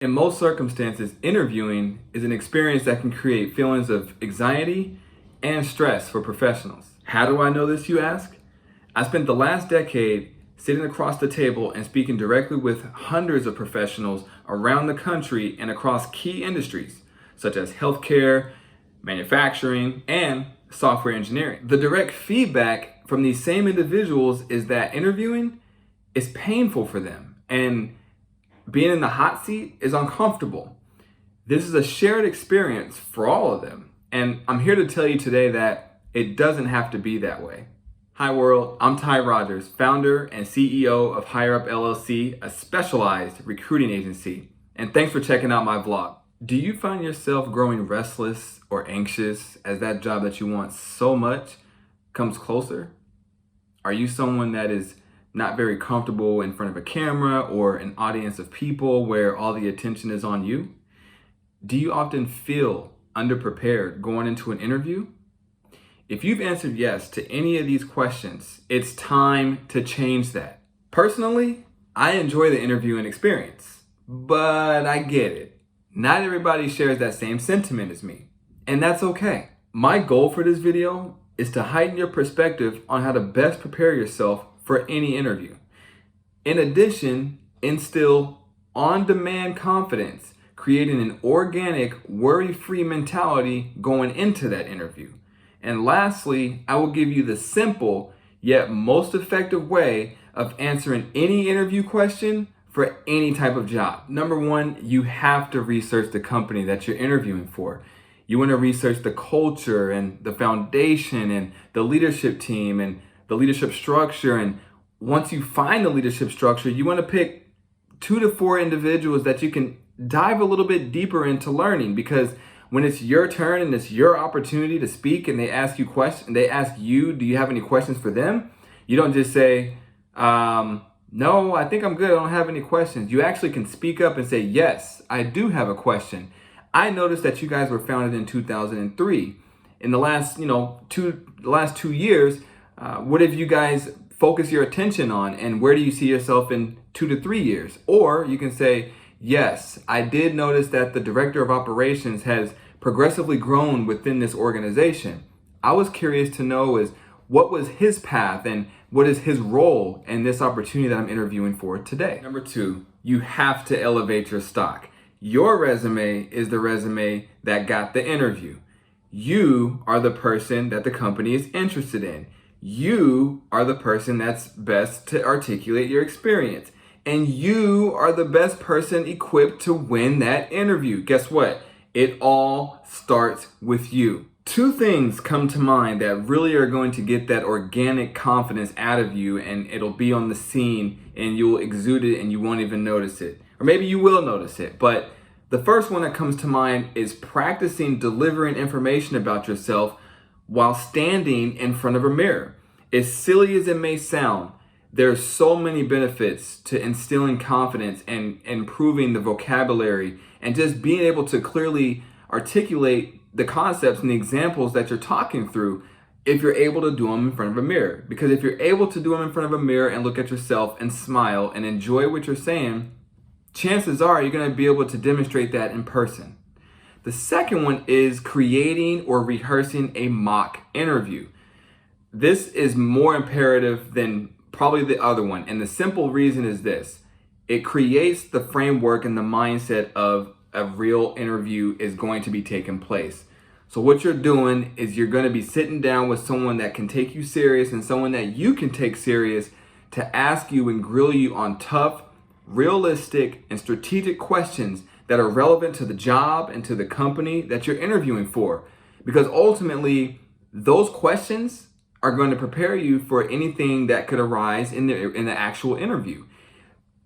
In most circumstances, interviewing is an experience that can create feelings of anxiety and stress for professionals. How do I know this, you ask? I spent the last decade sitting across the table and speaking directly with hundreds of professionals around the country and across key industries, such as healthcare, manufacturing, and software engineering. The direct feedback from these same individuals is that interviewing is painful for them, and being in the hot seat is uncomfortable. This is a shared experience for all of them. And I'm here to tell you today that it doesn't have to be that way. Hi world, I'm Ty Rogers, founder and CEO of HireUp LLC, a specialized recruiting agency. And thanks for checking out my vlog. Do you find yourself growing restless or anxious as that job that you want so much comes closer? Are you someone that is not very comfortable in front of a camera or an audience of people where all the attention is on you? Do you often feel underprepared going into an interview? If you've answered yes to any of these questions, it's time to change that. Personally, I enjoy the interviewing experience, but I get it. Not everybody shares that same sentiment as me, and that's okay. My goal for this video is to heighten your perspective on how to best prepare yourself for any interview. In addition, instill on-demand confidence, creating an organic, worry-free mentality going into that interview. And lastly, I will give you the simple yet most effective way of answering any interview question for any type of job. Number one, you have to research the company that you're interviewing for. You want to research the culture and the foundation and the leadership team and the leadership structure. And once you find the leadership structure, you want to pick 2 to 4 individuals that you can dive a little bit deeper into learning, because when it's your turn and it's your opportunity to speak and they ask you questions, they ask you, do you have any questions for them? You don't just say, no, I think I'm good, I don't have any questions. You actually can speak up and say, yes, I do have a question. I noticed that you guys were founded in 2003. In the last, two years, what have you guys focus your attention on, and where do you see yourself in 2 to 3 years? Or you can say, yes, I did notice that the director of operations has progressively grown within this organization. I was curious to know what was his path and what is his role in this opportunity that I'm interviewing for today. Number 2, you have to elevate your stock. Your resume is the resume that got the interview. You are the person that the company is interested in. You are the person that's best to articulate your experience. And you are the best person equipped to win that interview. Guess what? It all starts with you. 2 things come to mind that really are going to get that organic confidence out of you, and it'll be on the scene and you'll exude it and you won't even notice it. Or maybe you will notice it. But the first one that comes to mind is practicing delivering information about yourself while standing in front of a mirror. As silly as it may sound, there's so many benefits to instilling confidence and improving the vocabulary and just being able to clearly articulate the concepts and the examples that you're talking through if you're able to do them in front of a mirror. Because if you're able to do them in front of a mirror and look at yourself and smile and enjoy what you're saying, chances are you're going to be able to demonstrate that in person. The second one is creating or rehearsing a mock interview. This is more imperative than probably the other one. And the simple reason is this: it creates the framework and the mindset of a real interview is going to be taking place. So what you're doing is you're going to be sitting down with someone that can take you serious and someone that you can take serious to ask you and grill you on tough, realistic, and strategic questions that are relevant to the job and to the company that you're interviewing for. Because ultimately, those questions are going to prepare you for anything that could arise in the actual interview.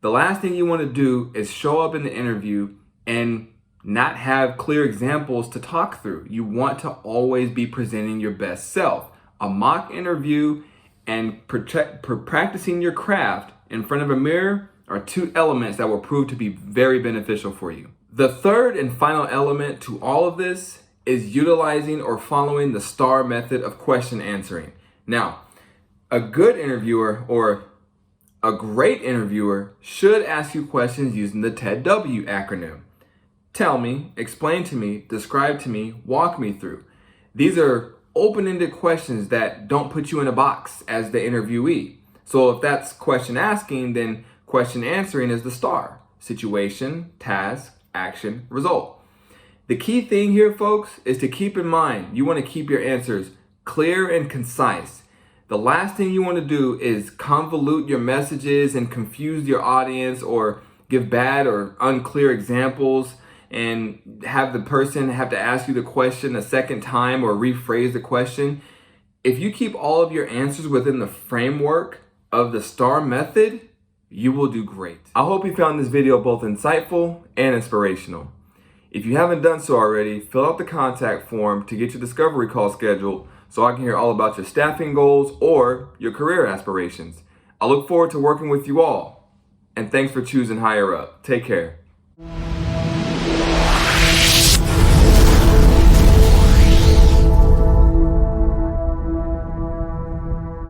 The last thing you want to do is show up in the interview and not have clear examples to talk through. You want to always be presenting your best self. A mock interview and practicing your craft in front of a mirror are 2 elements that will prove to be very beneficial for you. The third and final element to all of this is utilizing or following the STAR method of question answering. Now, a good interviewer, or A great interviewer should ask you questions using the TED-W acronym. Tell me, explain to me, describe to me, walk me through. These are open-ended questions that don't put you in a box as the interviewee. So if that's question asking, then question answering is the star. Situation, task, action, result. The key thing here, folks, is to keep in mind you want to keep your answers clear and concise. The last thing you want to do is convolute your messages and confuse your audience or give bad or unclear examples and have the person have to ask you the question a second time or rephrase the question. If you keep all of your answers within the framework of the STAR method, you will do great. I hope you found this video both insightful and inspirational. If you haven't done so already, fill out the contact form to get your discovery call scheduled so I can hear all about your staffing goals or your career aspirations. I look forward to working with you all. And thanks for choosing HireUp. Take care.